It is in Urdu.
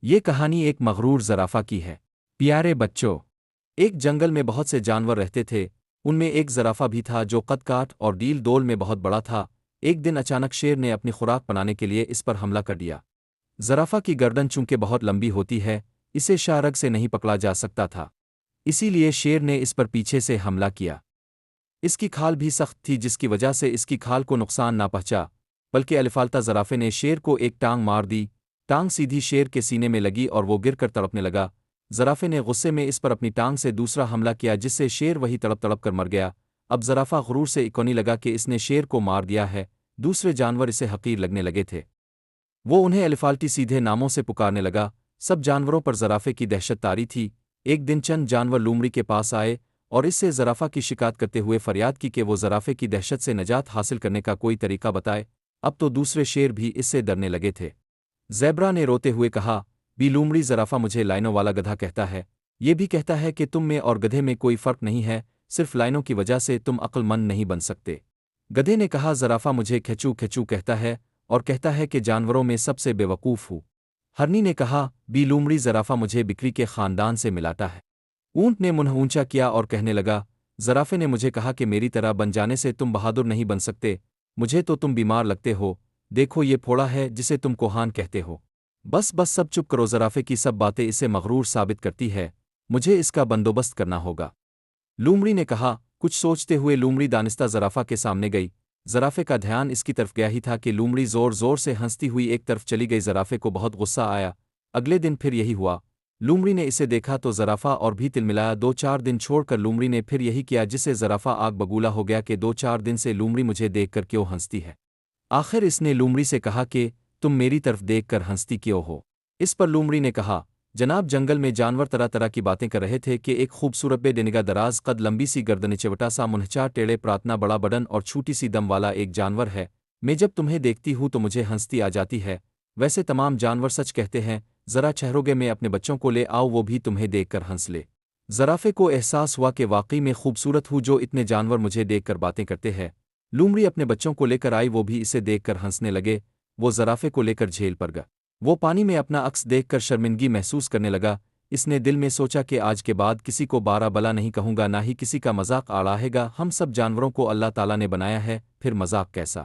یہ کہانی ایک مغرور زرافہ کی ہے۔ پیارے بچوں، ایک جنگل میں بہت سے جانور رہتے تھے۔ ان میں ایک زرافہ بھی تھا جو قد کاٹ اور ڈیل ڈول میں بہت بڑا تھا۔ ایک دن اچانک شیر نے اپنی خوراک بنانے کے لیے اس پر حملہ کر دیا۔ زرافہ کی گردن چونکہ بہت لمبی ہوتی ہے، اسے شارگ سے نہیں پکڑا جا سکتا تھا، اسی لیے شیر نے اس پر پیچھے سے حملہ کیا۔ اس کی کھال بھی سخت تھی جس کی وجہ سے اس کی کھال کو نقصان نہ پہنچا، بلکہ الفالتہ زرافے نے شیر کو ایک ٹانگ مار دی۔ ٹانگ سیدھی شیر کے سینے میں لگی اور وہ گر کر تڑپنے لگا۔ زرافے نے غصے میں اس پر اپنی ٹانگ سے دوسرا حملہ کیا جس سے شیر وہی تڑپ تڑپ کر مر گیا۔ اب زرافہ غرور سے اکونے لگا کہ اس نے شیر کو مار دیا ہے۔ دوسرے جانور اسے حقیر لگنے لگے تھے، وہ انہیں الفالٹی سیدھے ناموں سے پکارنے لگا۔ سب جانوروں پر زرافے کی دہشت طاری تھی۔ ایک دن چند جانور لومڑی کے پاس آئے اور اس سے زرافہ کی شکایت کرتے ہوئے فریاد کی کہ وہ زرافے کی دہشت سے نجات حاصل کرنے کا کوئی طریقہ بتائے۔ اب تو دوسرے شیر بھی اس سے ڈرنے لگے تھے۔ زیبرا نے روتے ہوئے کہا، بی لومڑی زرافہ مجھے لائنوں والا گدھا کہتا ہے۔ یہ بھی کہتا ہے کہ تم میں اور گدھے میں کوئی فرق نہیں ہے، صرف لائنوں کی وجہ سے تم عقل مند نہیں بن سکتے۔ گدھے نے کہا، زرافہ مجھے کھچو کھچو کہتا ہے اور کہتا ہے کہ جانوروں میں سب سے بے وقوف ہوں۔ ہرنی نے کہا، بی لومڑی زرافہ مجھے بکری کے خاندان سے ملاتا ہے۔ اونٹ نے منہ اونچا کیا اور کہنے لگا، زرافے نے مجھے کہا کہ میری طرح بن جانے سے تم بہادر نہیں بن سکتے، مجھے تو تم بیمار لگتے ہو، دیکھو یہ پھوڑا ہے جسے تم کوہان کہتے ہو۔ بس بس سب چپ کرو، زرافے کی سب باتیں اسے مغرور ثابت کرتی ہے، مجھے اس کا بندوبست کرنا ہوگا۔ لومڑی نے کہا۔ کچھ سوچتے ہوئے لومڑی دانستہ زرافہ کے سامنے گئی۔ زرافے کا دھیان اس کی طرف گیا ہی تھا کہ لومڑی زور زور سے ہنستی ہوئی ایک طرف چلی گئی۔ زرافے کو بہت غصہ آیا۔ اگلے دن پھر یہی ہوا۔ لومڑی نے اسے دیکھا تو زرافہ اور بھی تلملایا۔ 2-4 دن چھوڑ کر لومڑی نے پھر یہی کیا جس سے زرافہ آگ بگولا ہو گیا کہ 2-4 دن سے لومڑی مجھے دیکھ کر کیوں ہنستی ہے۔ آخر اس نے لومڑی سے کہا کہ تم میری طرف دیکھ کر ہنستی کیوں ہو؟ اس پر لومڑی نے کہا، جناب جنگل میں جانور طرح طرح کی باتیں کر رہے تھے کہ ایک خوبصورت بے نگاہ دراز قد لمبی سی گردن چوٹا سا منہچا ٹیڑے پراتنا بڑا بدن اور چھوٹی سی دم والا ایک جانور ہے۔ میں جب تمہیں دیکھتی ہوں تو مجھے ہنستی آ جاتی ہے۔ ویسے تمام جانور سچ کہتے ہیں، ذرا چہروگے میں اپنے بچوں کو لے آؤ، وہ بھی تمہیں دیکھ کر ہنس لے۔ زرافے کو احساس ہوا کہ واقعی میں خوبصورت ہوں جو اتنے جانور مجھے دیکھ کر باتیں کرتے ہیں۔ لومڑی اپنے بچوں کو لے کر آئی، وہ بھی اسے دیکھ کر ہنسنے لگے۔ وہ زرافے کو لے کر جھیل پر گیا۔ وہ پانی میں اپنا عکس دیکھ کر شرمندگی محسوس کرنے لگا۔ اس نے دل میں سوچا کہ آج کے بعد کسی کو بارہ بلا نہیں کہوں گا، نہ ہی کسی کا مذاق اڑائے گا۔ ہم سب جانوروں کو اللہ تعالیٰ نے بنایا ہے، پھر مذاق کیسا؟